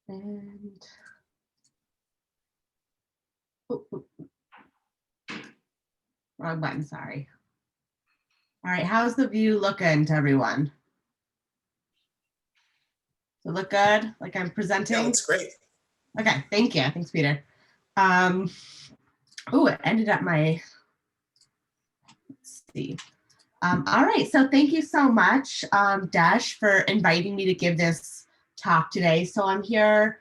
And oh, wrong button, sorry. All right, how's the view looking to everyone? Does it look good? Like I'm presenting? Yeah, looks great. Okay, thank you. Thanks, Peter. Oh, it ended up my, let's see. All right, so thank you so much, Dash, for inviting me to give this talk today. So I'm here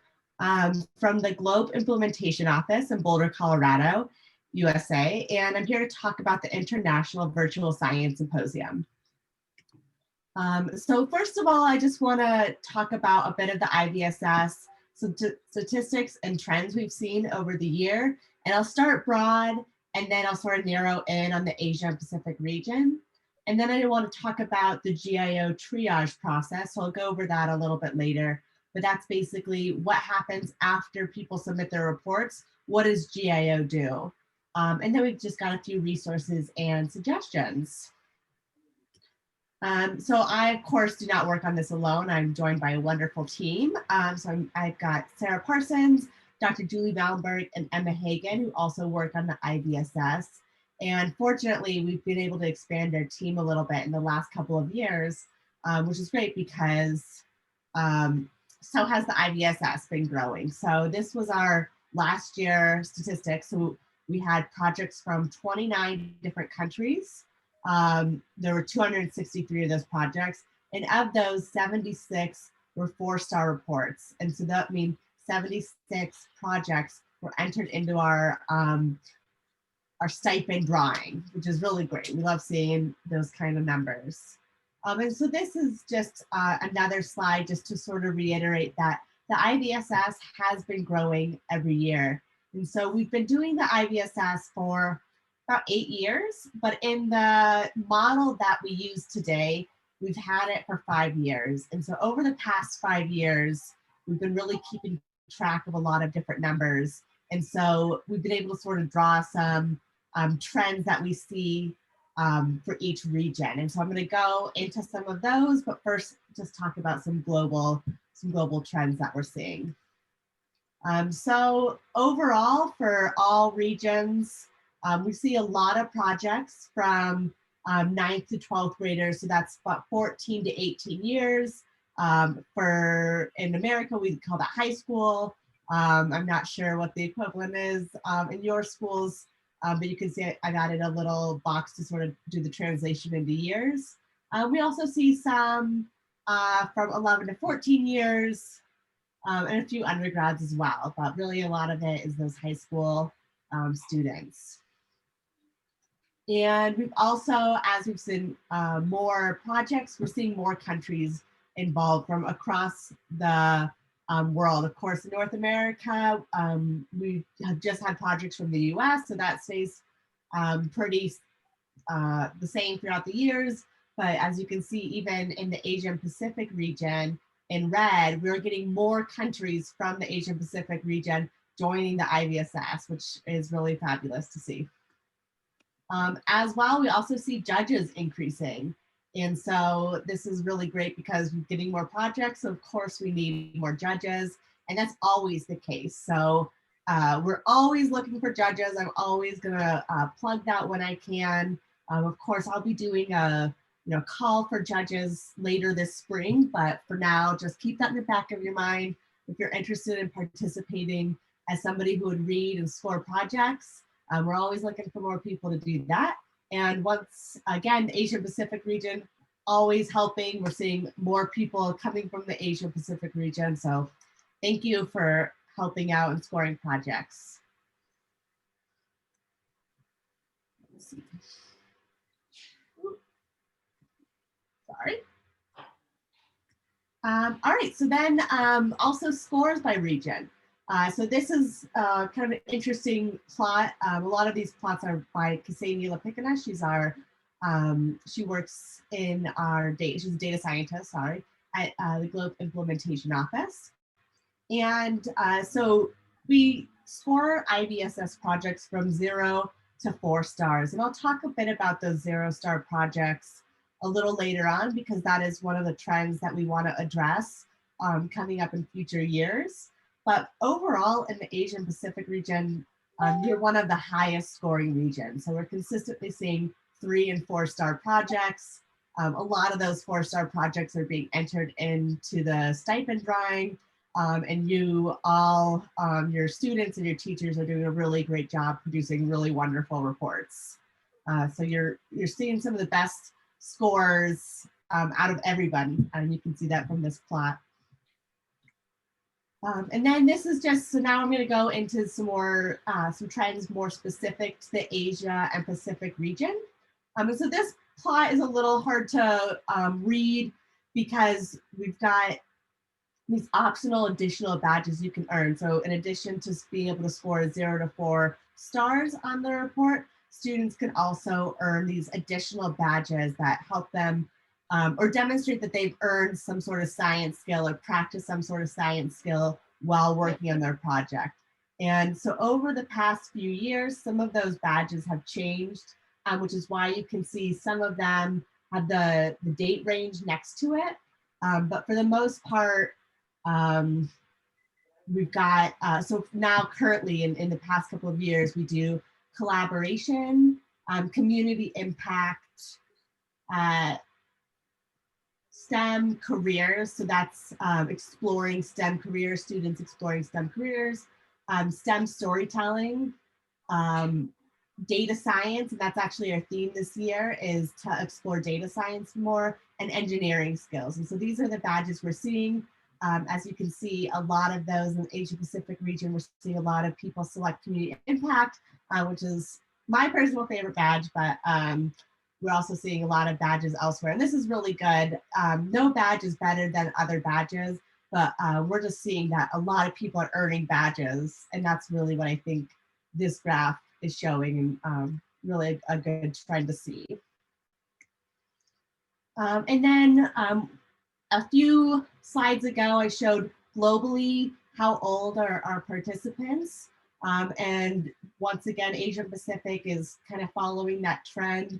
from the Globe Implementation Office in Boulder, Colorado, USA, and I'm here to talk about the International Virtual Science Symposium. So first of all, I just want to talk about a bit of the IVSS statistics and trends we've seen over the year. And I'll start broad, and then I'll sort of narrow in on the Asia and Pacific region. And then I want to talk about the GIO triage process. So I'll go over that a little bit later. But that's basically what happens after people submit their reports. What does GIO do? And then we've just got a few resources and suggestions. So I, of course, do not work on this alone. I'm joined by a wonderful team. I've got Sarah Parsons, Dr. Julie Vallenberg, and Emma Hagen, who also work on the IVSS. And fortunately, we've been able to expand our team a little bit in the last couple of years, which is great because so has the IVSS been growing. So this was our last year statistics. So we had projects from 29 different countries. There were 263 of those projects, and of those, 76 were 4-star reports. And so that means 76 projects were entered into our stipend drawing, which is really great. We love seeing those kind of numbers. And so this is just another slide just to sort of reiterate that the IVSS has been growing every year. And so we've been doing the IVSS for about 8 years, but in the model that we use today, we've had it for 5 years. And so over the past 5 years, we've been really keeping track of a lot of different numbers. And so we've been able to sort of draw some trends that we see for each region. And so I'm going to go into some of those, but first just talk about some global trends that we're seeing. So overall, for all regions, we see a lot of projects from 9th to 12th graders. So that's about 14 to 18 years. In America, we call that high school. I'm not sure what the equivalent is in your schools, but you can see I've added a little box to sort of do the translation into years. We also see some from 11 to 14 years, and a few undergrads as well, but really a lot of it is those high school students. And we've also, as we've seen more projects, we're seeing more countries involved from across the world. Of course, in North America, we have just had projects from the US, so that stays pretty the same throughout the years. But as you can see, even in the Asian Pacific region, in red, we're getting more countries from the Asian Pacific region joining the IVSS, which is really fabulous to see. As well, we also see judges increasing. And so this is really great because we're getting more projects. So of course we need more judges, and that's always the case. So we're always looking for judges. I'm always gonna plug that when I can. Of course, I'll be doing a call for judges later this spring, but for now, just keep that in the back of your mind. If you're interested in participating as somebody who would read and score projects, we're always looking for more people to do that. And once again, the Asia Pacific region, always helping. We're seeing more people coming from the Asia Pacific region. So thank you for helping out and scoring projects. Let's see. Sorry. All right, so then also scores by region. So this is kind of an interesting plot. A lot of these plots are by Ksenia Lapikina. She works in our data, she's a data scientist, sorry, at the Globe Implementation Office. And so we score IVSS projects from 0 to 4 stars. And I'll talk a bit about those 0-star projects a little later on, because that is one of the trends that we want to address coming up in future years. But overall in the Asian Pacific region, you're one of the highest scoring regions. So we're consistently seeing 3 and 4-star projects. A lot of those 4-star projects are being entered into the stipend drawing, and you all, your students and your teachers are doing a really great job producing really wonderful reports. So you're seeing some of the best scores out of everybody, and you can see that from this plot. And then this is just, so now I'm going to go into some more, some trends more specific to the Asia and Pacific region. And so this plot is a little hard to read because we've got these optional additional badges you can earn. So in addition to being able to score 0 to 4 stars on the report, students can also earn these additional badges that help them or demonstrate that they've earned some sort of science skill or practice some sort of science skill while working on their project. And so over the past few years, some of those badges have changed, which is why you can see some of them have the date range next to it. But for the most part, we've got, so now currently in the past couple of years, we do collaboration, community impact, STEM careers. So that's exploring STEM careers, students exploring STEM careers, STEM storytelling, data science, and that's actually our theme this year, is to explore data science more, and engineering skills. And so these are the badges we're seeing. As you can see, a lot of those in the Asia Pacific region, we're seeing a lot of people select community impact, which is my personal favorite badge, but we're also seeing a lot of badges elsewhere. And this is really good. No badge is better than other badges, but we're just seeing that a lot of people are earning badges. And that's really what I think this graph is showing, and really a good trend to see. And then a few slides ago, I showed globally how old are our participants. And once again, Asia Pacific is kind of following that trend.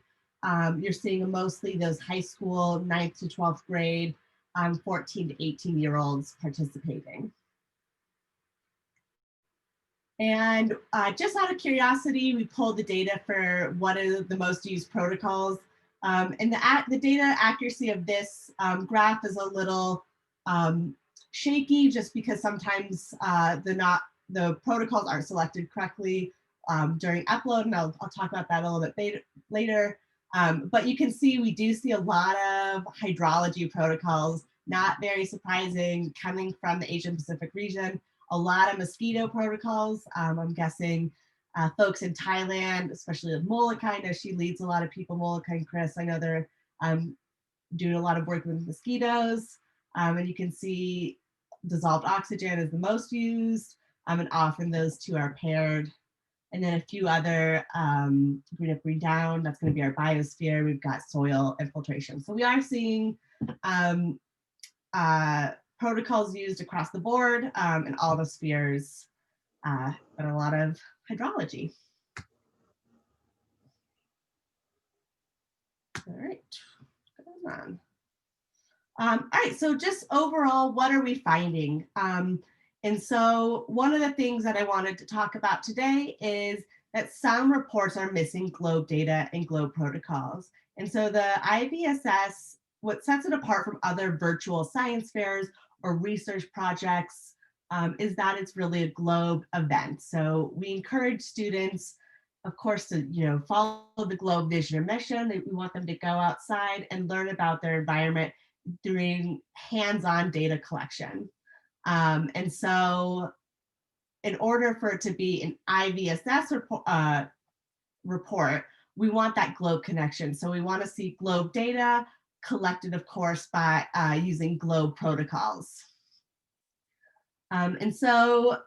You're seeing mostly those high school, 9th to 12th grade, 14 to 18-year-olds participating. And just out of curiosity, we pulled the data for what are the most used protocols. And the data accuracy of this graph is a little shaky, just because sometimes the protocols aren't selected correctly during upload, and I'll talk about that a little bit later. But you can see we do see a lot of hydrology protocols, not very surprising, coming from the Asian Pacific region. A lot of mosquito protocols. I'm guessing folks in Thailand, especially with Molokai, I know she leads a lot of people, Molokai and Chris, I know they're doing a lot of work with mosquitoes. And you can see dissolved oxygen is the most used, and often those two are paired. And then a few other green up, green down, that's going to be our biosphere. We've got soil infiltration. So we are seeing protocols used across the board in all the spheres, but a lot of hydrology. All right, come on. All right, so just overall, what are we finding? And so one of the things that I wanted to talk about today is that some reports are missing GLOBE data and GLOBE protocols. And so the IVSS, what sets it apart from other virtual science fairs or research projects is that it's really a GLOBE event. So we encourage students, of course, to follow the GLOBE vision and mission. We want them to go outside and learn about their environment doing hands-on data collection. And so in order for it to be an IVSS report, we want that GLOBE connection. So we want to see GLOBE data collected, of course, by using GLOBE protocols. And so,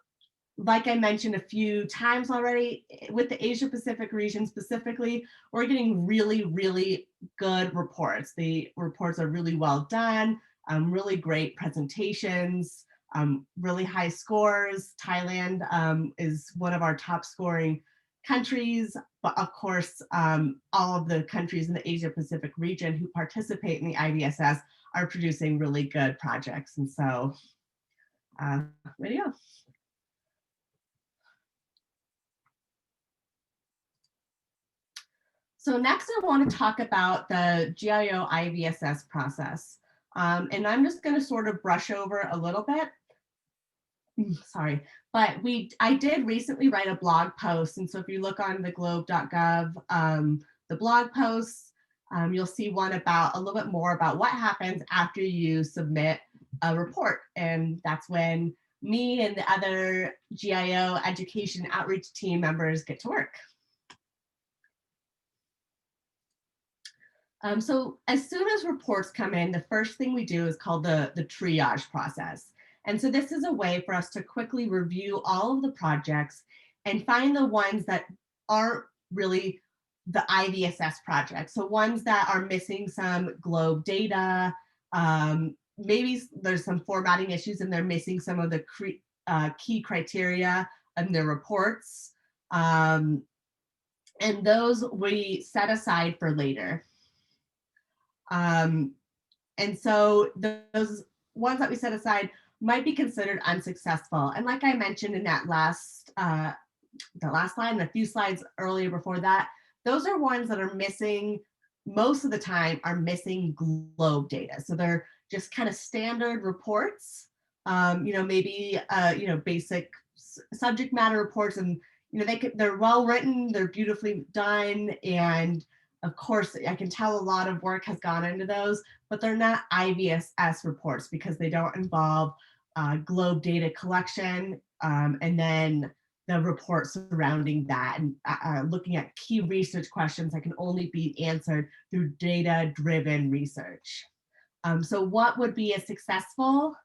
like I mentioned a few times already, with the Asia Pacific region specifically, we're getting really, really good reports. The reports are really well done, really great presentations, really high scores. Thailand is one of our top scoring countries, but of course, all of the countries in the Asia Pacific region who participate in the IVSS are producing really good projects. And so Ready to go. So next I want to talk about the GIO IVSS process. And I'm just going to sort of brush over a little bit. Sorry, but I did recently write a blog post. And so if you look on the globe.gov, the blog posts, you'll see one about a little bit more about what happens after you submit a report. And that's when me and the other GIO education outreach team members get to work. So as soon as reports come in, the first thing we do is called the triage process. And so this is a way for us to quickly review all of the projects and find the ones that aren't really the IVSS projects. So ones that are missing some globe data, maybe there's some formatting issues and they're missing some of the key criteria in their reports. And those we set aside for later. And so those ones that we set aside might be considered unsuccessful. And like I mentioned in that last slide and a few slides earlier before that, those are ones that are missing, most of the time are missing globe data. So they're just kind of standard reports, maybe, basic subject matter reports, and, they're well written, they're beautifully done. And of course, I can tell a lot of work has gone into those, but they're not IVSS reports because they don't involve globe data collection, and then the report surrounding that, and looking at key research questions that can only be answered through data-driven research. So what would be a successful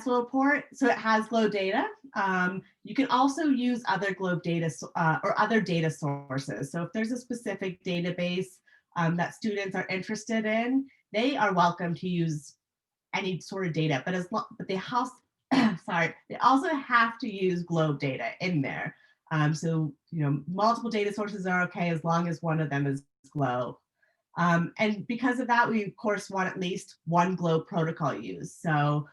report? So it has globe data. You can also use other globe data or other data sources. So if there's a specific database that students are interested in, they are welcome to use any sort of data, but they also have to use globe data in there. So multiple data sources are okay as long as one of them is globe. And because of that, we of course want at least one globe protocol used. So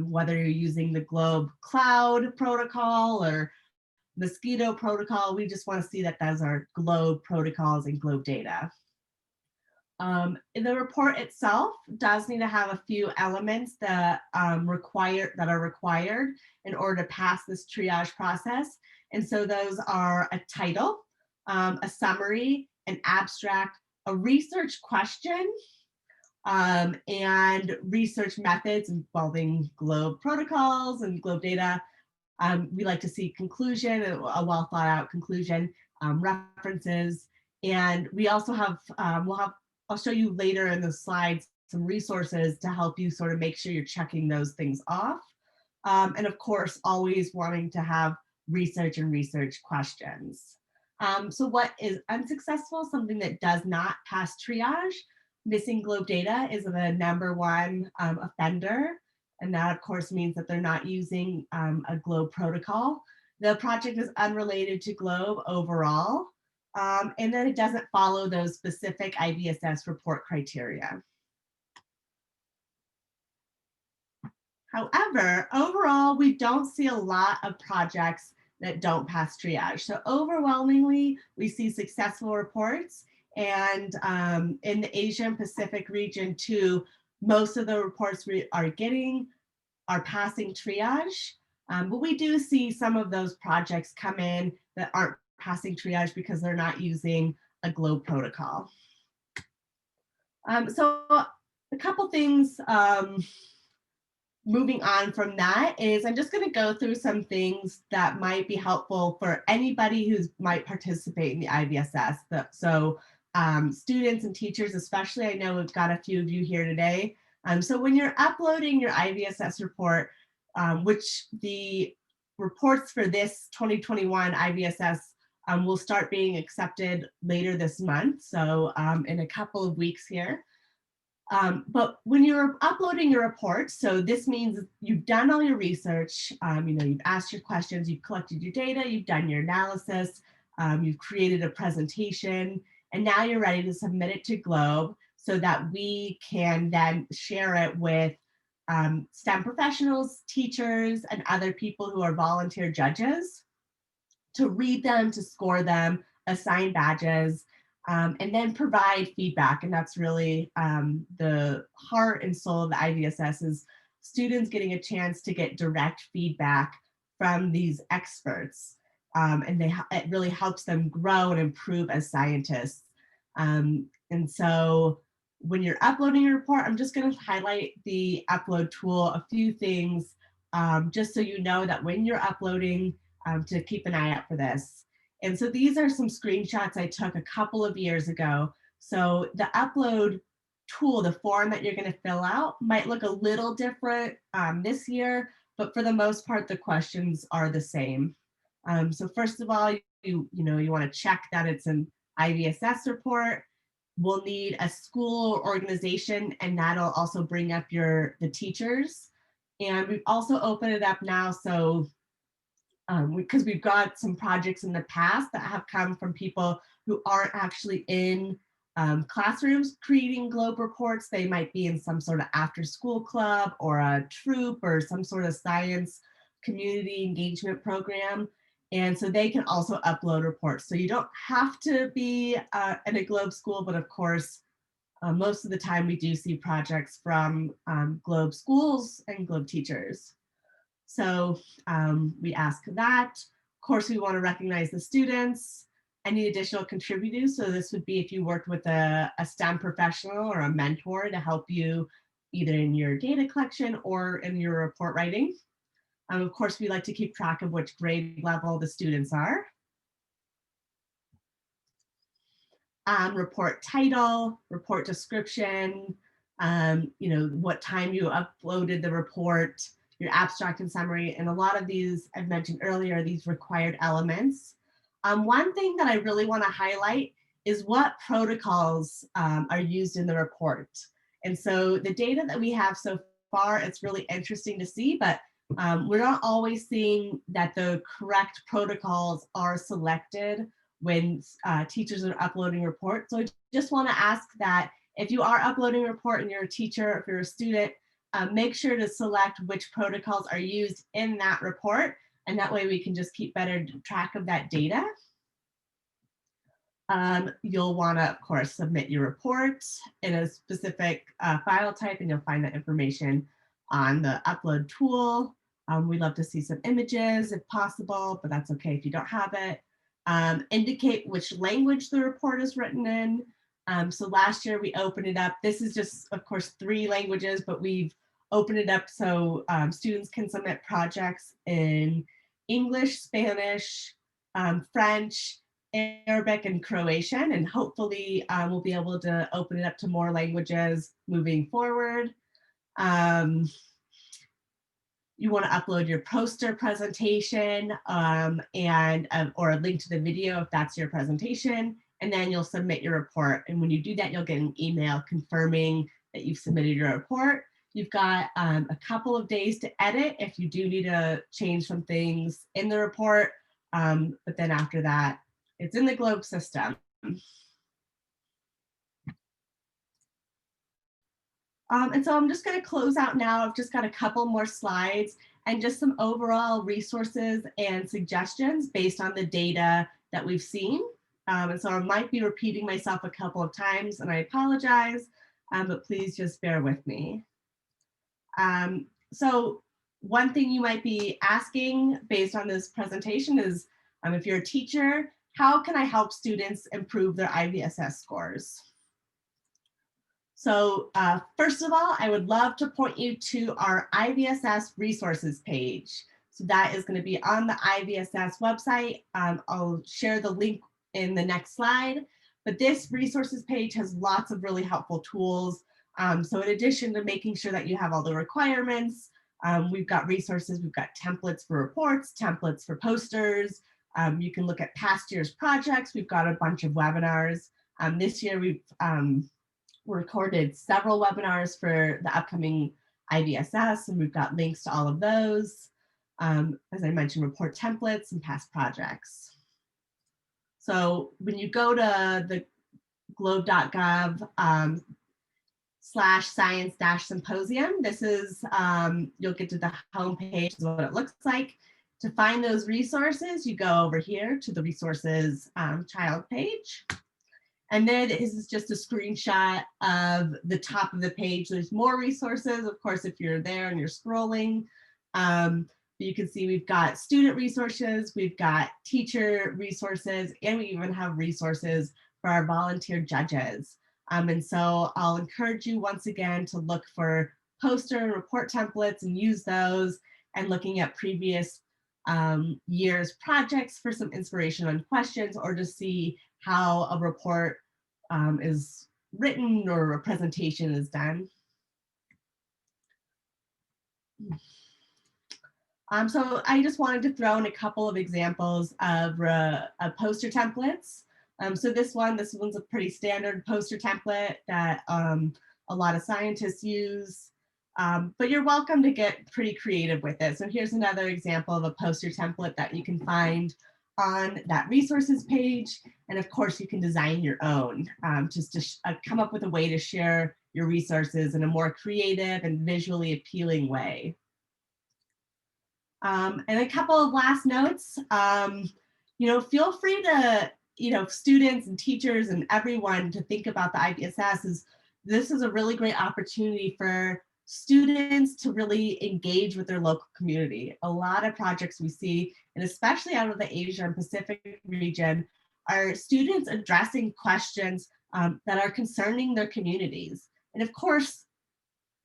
whether you're using the globe cloud protocol or mosquito protocol, we just want to see that those are globe protocols and globe data. The report itself does need to have a few elements that are required in order to pass this triage process. And so those are a title, a summary, an abstract, a research question, and research methods involving globe protocols and globe data. We like to see conclusion, a well thought out conclusion, references, and we also have, I'll show you later in the slides some resources to help you sort of make sure you're checking those things off. And of course, always wanting to have research and research questions. So what is unsuccessful? Something that does not pass triage. Missing globe data is the #1 offender. And that of course means that they're not using a globe protocol. The project is unrelated to globe overall. And then it doesn't follow those specific IVSS report criteria. However, overall, we don't see a lot of projects that don't pass triage. So overwhelmingly, we see successful reports. And in the Asia and Pacific region too, most of the reports we are getting are passing triage. But we do see some of those projects come in that aren't passing triage because they're not using a globe protocol. So a couple things moving on from that is I'm just going to go through some things that might be helpful for anybody who might participate in the IVSS. So students and teachers especially, I know we've got a few of you here today. So when you're uploading your IVSS report, which the reports for this 2021 IVSS will start being accepted later this month, so in a couple of weeks here. But when you're uploading your report, so this means you've done all your research, you've asked your questions, you've collected your data, you've done your analysis, you've created a presentation, and now you're ready to submit it to Globe so that we can then share it with STEM professionals, teachers, and other people who are volunteer judges to read them, to score them, assign badges, and then provide feedback. And that's really the heart and soul of the IVSS is students getting a chance to get direct feedback from these experts. And it really helps them grow and improve as scientists. And so when you're uploading a report, I'm just going to highlight the upload tool, a few things, just so you know that when you're uploading, to keep an eye out for this. And so these are some screenshots I took a couple of years ago. So the upload tool, the form that you're going to fill out might look a little different this year, but for the most part, the questions are the same. So first of all, you want to check that it's an IVSS report. We'll need a school or organization, and that'll also bring up the teachers. And we've also opened it up now, so because we've got some projects in the past that have come from people who aren't actually in classrooms creating globe reports. They might be in some sort of after school club or a troop or some sort of science community engagement program. And so they can also upload reports. So you don't have to be in a globe school, but of course, most of the time we do see projects from globe schools and globe teachers. So we ask that. Of course, we want to recognize the students, any additional contributors. So this would be if you worked with a STEM professional or a mentor to help you either in your data collection or in your report writing. Of course, we like to keep track of which grade level the students are. Report title, report description, what time you uploaded the report, your abstract and summary, and a lot of these I've mentioned earlier, these required elements. One thing that I really want to highlight is what protocols are used in the report. And so the data that we have so far, it's really interesting to see, but we're not always seeing that the correct protocols are selected when teachers are uploading reports. So I just want to ask that if you are uploading a report and you're a teacher, if you're a student, make sure to select which protocols are used in that report. And that way we can just keep better track of that data. You'll want to, of course, submit your report in a specific file type, and you'll find that information on the upload tool. We'd love to see some images if possible, but that's okay if you don't have it. Indicate which language the report is written in. So last year we opened it up. This is just, of course, 3 languages, but we've opened it up so students can submit projects in English, Spanish, French, Arabic, and Croatian, and hopefully we'll be able to open it up to more languages moving forward. You want to upload your poster presentation or a link to the video if that's your presentation, and then you'll submit your report. And when you do that, you'll get an email confirming that you've submitted your report. You've got a couple of days to edit if you do need to change some things in the report, but then after that, it's in the globe system. And so I'm just going to close out now. I've just got a couple more slides and just some overall resources and suggestions based on the data that we've seen. And so I might be repeating myself a couple of times, and I apologize, but please just bear with me. So one thing you might be asking based on this presentation is, if you're a teacher, how can I help students improve their IVSS scores? So first of all, I would love to point you to our IVSS resources page. So that is going to be on the IVSS website. I'll share the link in the next slide. But this resources page has lots of really helpful tools. So in addition to making sure that you have all the requirements, we've got resources, we've got templates for reports, templates for posters. You can look at past year's projects. We've got a bunch of webinars. This year we've recorded several webinars for the upcoming IVSS, and we've got links to all of those. As I mentioned, report templates and past projects. So when you go to the globe.gov, /science-symposium. This is, you'll get to the homepage, is what it looks like. To find those resources, you go over here to the resources child page. And then this is just a screenshot of the top of the page. There's more resources, of course, if you're there and you're scrolling. You can see we've got student resources, we've got teacher resources, and we even have resources for our volunteer judges. And so I'll encourage you once again to look for poster and report templates and use those, and looking at previous year's projects for some inspiration on questions, or to see how a report is written or a presentation is done. So I just wanted to throw in a couple of examples of poster templates. So this one's a pretty standard poster template that a lot of scientists use, but you're welcome to get pretty creative with it. So here's another example of a poster template that you can find on that resources page. And of course, you can design your own, just to come up with a way to share your resources in a more creative and visually appealing way. And a couple of last notes, feel free to, students and teachers and everyone to think about the IVSS. This is a really great opportunity for students to really engage with their local community. A lot of projects we see, and especially out of the Asia and Pacific region, are students addressing questions that are concerning their communities. And of course,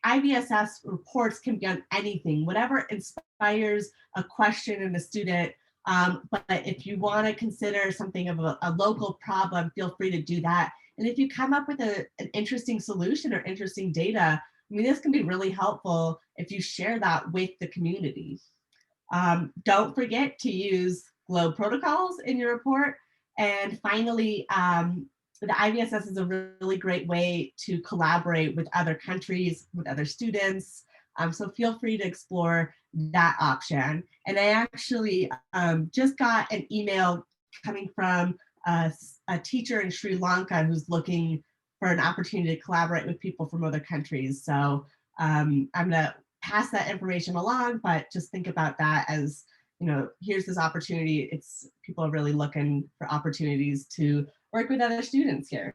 IVSS reports can be on anything, whatever inspires a question in a student. But if you want to consider something of a local problem, feel free to do that. And if you come up with an interesting solution or interesting data, this can be really helpful if you share that with the community. Don't forget to use GLOBE protocols in your report. And finally, the IVSS is a really great way to collaborate with other countries, with other students. So feel free to explore that option. And I actually just got an email coming from a teacher in Sri Lanka who's looking for an opportunity to collaborate with people from other countries. So I'm gonna pass that information along, but just think about that as, here's this opportunity. People are really looking for opportunities to work with other students here.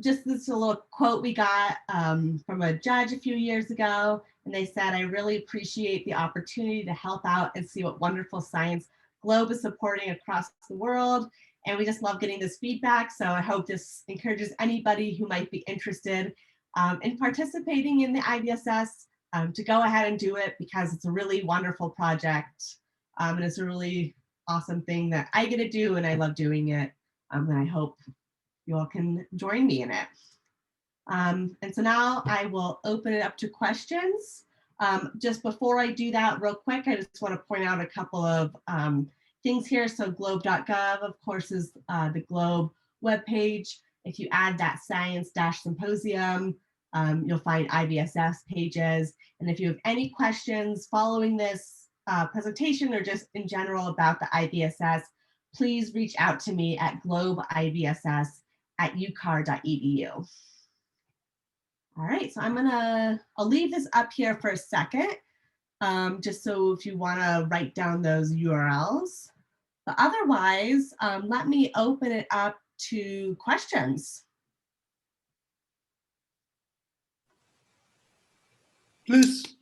Just this a little quote we got from a judge a few years ago, and they said, "I really appreciate the opportunity to help out and see what wonderful science GLOBE is supporting across the world. And we just love getting this feedback. So I hope this encourages anybody who might be interested in participating in the IVSS to go ahead and do it, because it's a really wonderful project. And it's a really awesome thing that I get to do, and I love doing it. And I hope you all can join me in it. And so now I will open it up to questions. Just before I do that, real quick, I just want to point out a couple of things here. So globe.gov, of course, is the GLOBE webpage. If you add that science-symposium, you'll find IVSS pages. And if you have any questions following this presentation, or just in general about the IVSS, please reach out to me at globeivss@ucar.edu. All right, so I'll leave this up here for a second, just so if you want to write down those URLs. But otherwise, let me open it up to questions. Please